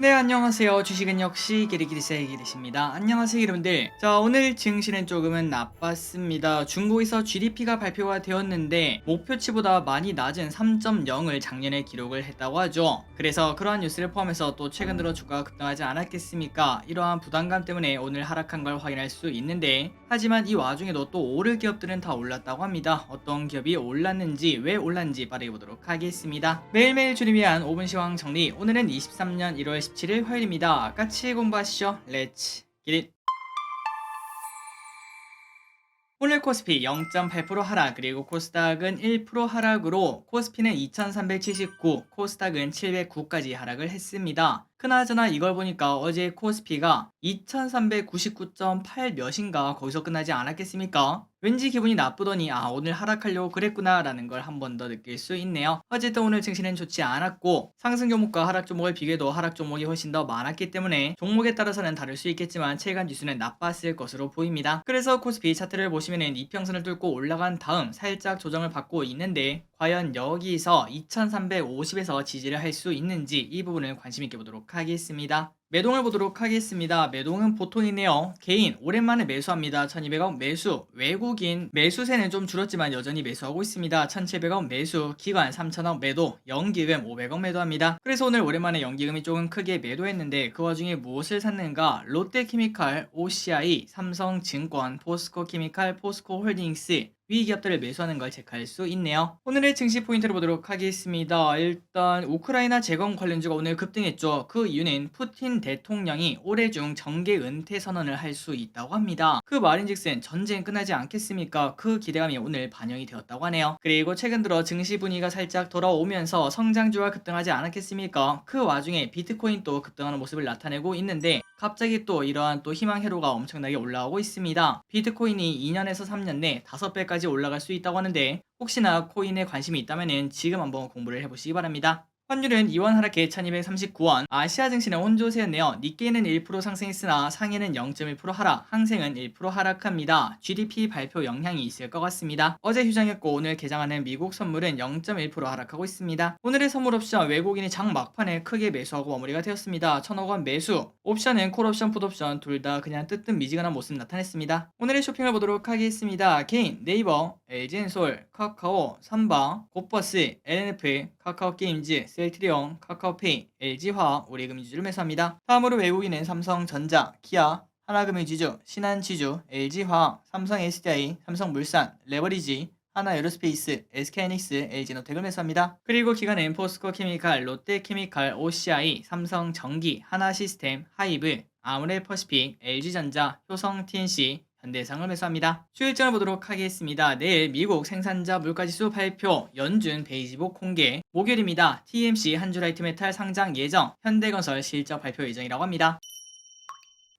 네, 안녕하세요. 주식은 역시 기리기리세이 기리십니다. 안녕하세요, 여러분들. 자, 오늘 증시는 조금은 나빴습니다. 중국에서 GDP가 발표가 되었는데 목표치보다 많이 낮은 3.0을 작년에 기록을 했다고 하죠. 그래서 그러한 뉴스를 포함해서 또 최근 들어 주가가 급등하지 않았겠습니까? 이러한 부담감 때문에 오늘 하락한 걸 확인할 수 있는데, 하지만 이 와중에도 또 오를 기업들은 다 올랐다고 합니다. 어떤 기업이 올랐는지, 왜 올랐는지 빠르게 보도록 하겠습니다. 매일매일 주를 위한 5분 시황 정리. 오늘은 23년 1월 17일 화요일입니다. 같이 공부하시죠. 렛츠 기릿. 오늘 코스피 0.8% 하락, 그리고 코스닥은 1% 하락으로 코스피는 2379, 코스닥은 709까지 하락을 했습니다. 그나저나 이걸 보니까 어제 코스피가 2399.8 몇인가 거기서 끝나지 않았겠습니까? 왠지 기분이 나쁘더니 오늘 하락하려고 그랬구나 라는 걸 한 번 더 느낄 수 있네요. 어쨌든 오늘 증시는 좋지 않았고, 상승 종목과 하락 종목을 비교해도 하락 종목이 훨씬 더 많았기 때문에 종목에 따라서는 다를 수 있겠지만 체감 지수는 나빴을 것으로 보입니다. 그래서 코스피 차트를 보시면은 이평선을 뚫고 올라간 다음 살짝 조정을 받고 있는데, 과연 여기서 2350에서 지지를 할 수 있는지 이 부분을 관심 있게 보도록 하겠습니다. 매동을 보도록 하겠습니다. 매동은 보통이네요. 개인 오랜만에 매수합니다. 1200원 매수. 외국인 매수세는 좀 줄었지만 여전히 매수하고 있습니다. 1700원 매수. 기관 3000원 매도. 연기금 500원 매도합니다. 그래서 오늘 오랜만에 연기금이 조금 크게 매도했는데, 그 와중에 무엇을 샀는가? 롯데케미칼, OCI, 삼성증권, 포스코케미칼, 포스코홀딩스 위 기업들을 매수하는 걸 체크할 수 있네요. 오늘의 증시 포인트를 보도록 하겠습니다. 일단 우크라이나 재건 관련주가 오늘 급등했죠. 그 이유는 푸틴 대통령이 올해 중 정계 은퇴 선언을 할 수 있다고 합니다. 그 말인즉슨 전쟁 끝나지 않겠습니까? 그 기대감이 오늘 반영이 되었다고 하네요. 그리고 최근 들어 증시 분위기가 살짝 돌아오면서 성장주가 급등하지 않았겠습니까? 그 와중에 비트코인도 급등하는 모습을 나타내고 있는데, 갑자기 또 이러한 또 희망 회로가 엄청나게 올라오고 있습니다. 비트코인이 2년에서 3년 내 5배까지 올라갈 수 있다고 하는데, 혹시나 코인에 관심이 있다면 지금 한번 공부를 해보시기 바랍니다. 환율은 이원 하락해 1239원, 아시아 증시는 혼조세였네요. 니케이는 1% 상승했으나 상해는 0.1% 하락, 항생은 1% 하락합니다. GDP 발표 영향이 있을 것 같습니다. 어제 휴장했고 오늘 개장하는 미국 선물은 0.1% 하락하고 있습니다. 오늘의 선물 옵션 외국인이 장 막판에 크게 매수하고 마무리가 되었습니다. 1000억원 매수, 옵션은 콜옵션, 풋옵션 둘 다 그냥 뜨뜻미지근한 모습 나타냈습니다. 오늘의 쇼핑을 보도록 하겠습니다. 개인 네이버, LG엔솔, 카카오, 삼방, 곧버스, LNF, 카카오게임즈, 셀트리온, 카카오페이, LG화학, 우리금융주를 매수합니다. 다음으로 외국인은 삼성전자, 기아, 하나금융지주, 신한지주, LG화학, 삼성SDI, 삼성물산, 레버리지, 하나에어로스페이스, SK하이닉스, LG노텍을 매수합니다. 그리고 기관은 포스코케미칼, 롯데케미칼, OCI, 삼성전기, 하나시스템, 하이브, 아모레퍼시픽, LG전자, 효성TNC, 현대해상을 매수합니다. 수요일장을 보도록 하겠습니다. 내일 미국 생산자 물가지수 발표, 연준 베이지복 공개, 목요일입니다. TMC 한주라이트메탈 상장 예정, 현대건설 실적 발표 예정이라고 합니다.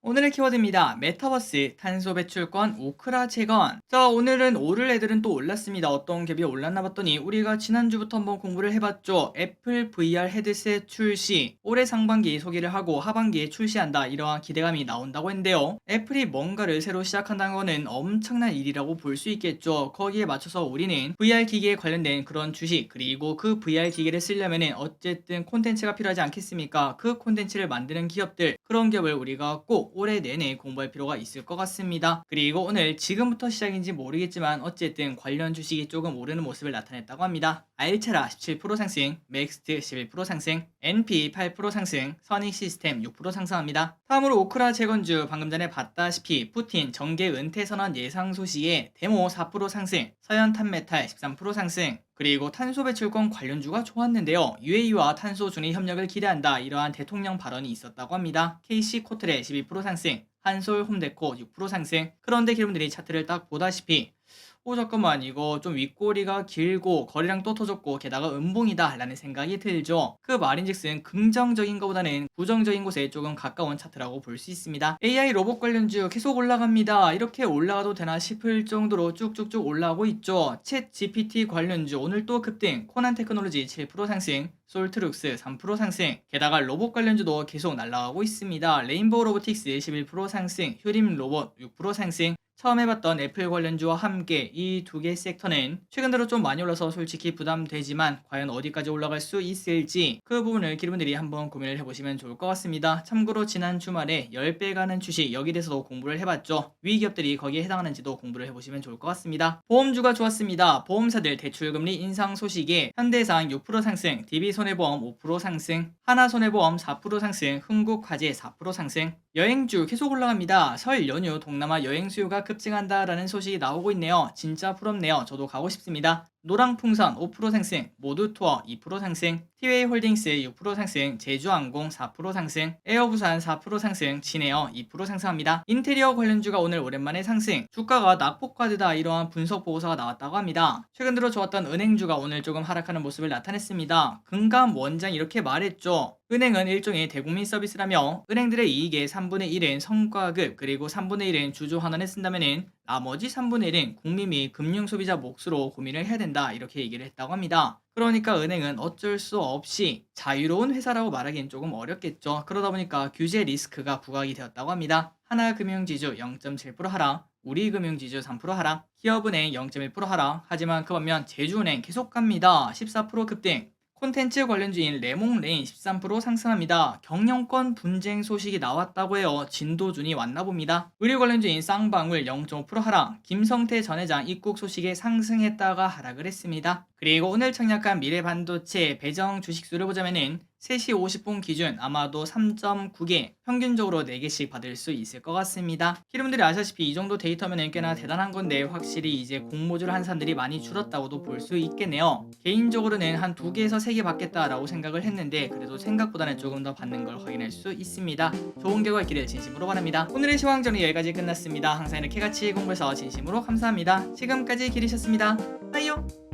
오늘의 키워드입니다. 메타버스, 탄소 배출권, 오크라 재건. 자, 오늘은 오를 애들은 또 올랐습니다. 어떤 갭이 올랐나 봤더니 우리가 지난주부터 한번 공부를 해봤죠. 애플 VR 헤드셋 출시, 올해 상반기 소개를 하고 하반기에 출시한다, 이러한 기대감이 나온다고 했는데요. 애플이 뭔가를 새로 시작한다는 거는 엄청난 일이라고 볼 수 있겠죠. 거기에 맞춰서 우리는 VR 기기에 관련된 그런 주식, 그리고 그 VR 기기를 쓰려면은 어쨌든 콘텐츠가 필요하지 않겠습니까? 그 콘텐츠를 만드는 기업들, 그런 기업을 우리가 꼭 올해 내내 공부할 필요가 있을 것 같습니다. 그리고 오늘 지금부터 시작인지 모르겠지만 어쨌든 관련 주식이 조금 오르는 모습을 나타냈다고 합니다. 알체라 17% 상승, 맥스트 11% 상승, NP 8% 상승, 선익시스템 6% 상승합니다. 다음으로 오크라 재건주, 방금 전에 봤다시피 푸틴 정계 은퇴 선언 예상 소식에 데모 4% 상승, 서현 탄메탈 13% 상승, 그리고 탄소 배출권 관련주가 좋았는데요. UAE와 탄소 준위 협력을 기대한다, 이러한 대통령 발언이 있었다고 합니다. KC코트레 12% 상승, 한솔 홈데코 6% 상승. 그런데 여러분들이 차트를 딱 보다시피 잠깐만, 이거 좀 윗꼬리가 길고 거리랑 또 터졌고 게다가 음봉이다 라는 생각이 들죠. 그 말인즉슨 긍정적인 것보다는 부정적인 곳에 조금 가까운 차트라고 볼 수 있습니다. AI 로봇 관련주 계속 올라갑니다. 이렇게 올라가도 되나 싶을 정도로 쭉쭉쭉 올라가고 있죠. 챗 GPT 관련주 오늘 또 급등, 코난 테크놀로지 7% 상승, 솔트룩스 3% 상승, 게다가 로봇 관련주도 계속 날아가고 있습니다. 레인보우 로보틱스 11% 상승, 휴림 로봇 6% 상승, 처음 해봤던 애플 관련주와 함께 이 두 개 섹터는 최근 들어 좀 많이 올라서 솔직히 부담되지만 과연 어디까지 올라갈 수 있을지 그 부분을 기분들이 한번 고민을 해보시면 좋을 것 같습니다. 참고로 지난 주말에 10배 가는 주식 여기 대해서도 공부를 해봤죠. 위기업들이 거기에 해당하는지도 공부를 해보시면 좋을 것 같습니다. 보험주가 좋았습니다. 보험사들 대출금리 인상 소식에 현대해상 6% 상승, DB손해보험 5% 상승, 하나손해보험 4% 상승, 흥국화재 4% 상승. 여행주 계속 올라갑니다. 설 연휴 동남아 여행 수요가 급증한다라는 소식이 나오고 있네요. 진짜 부럽네요. 저도 가고 싶습니다. 노랑풍선 5% 상승, 모두투어 2% 상승, 티웨이홀딩스 6% 상승, 제주항공 4% 상승, 에어부산 4% 상승, 진에어 2% 상승합니다. 인테리어 관련주가 오늘 오랜만에 상승, 주가가 낙폭과되다 이러한 분석 보고서가 나왔다고 합니다. 최근 들어 좋았던 은행주가 오늘 조금 하락하는 모습을 나타냈습니다. 금감 원장 이렇게 말했죠. 은행은 일종의 대국민 서비스라며 은행들의 이익의 3분의 1은 성과급 그리고 3분의 1은 주주환원에 쓴다면은 나머지 3분의 1은 국민 및 금융소비자 몫으로 고민을 해야 된다 이렇게 얘기를 했다고 합니다. 그러니까 은행은 어쩔 수 없이 자유로운 회사라고 말하기는 조금 어렵겠죠. 그러다 보니까 규제 리스크가 부각이 되었다고 합니다. 하나금융지주 0.7% 하락, 우리금융지주 3% 하락, 기업은행 0.1% 하락. 하지만 그 반면 제주은행 계속 갑니다. 14% 급등. 콘텐츠 관련주인 레몽레인 13% 상승합니다. 경영권 분쟁 소식이 나왔다고 해요. 진도준이 왔나 봅니다. 의류 관련주인 쌍방울 0.5% 하락, 김성태 전 회장 입국 소식에 상승했다가 하락을 했습니다. 그리고 오늘 청약한 미래반도체 배정 주식수를 보자면은 3시 50분 기준 아마도 3.9개, 평균적으로 4개씩 받을 수 있을 것 같습니다. 여러분들이 아시다시피 이 정도 데이터면 꽤나 대단한 건데 확실히 이제 공모주를 한 사람들이 많이 줄었다고도 볼 수 있겠네요. 개인적으로는 한 2개에서 3개 받겠다라고 생각을 했는데 그래도 생각보다는 조금 더 받는 걸 확인할 수 있습니다. 좋은 결과 있기를 진심으로 바랍니다. 오늘의 시황정리 여기까지 끝났습니다. 항상 이렇게 같이 공부해서 진심으로 감사합니다. 지금까지 기리셨습니다. 빠이요.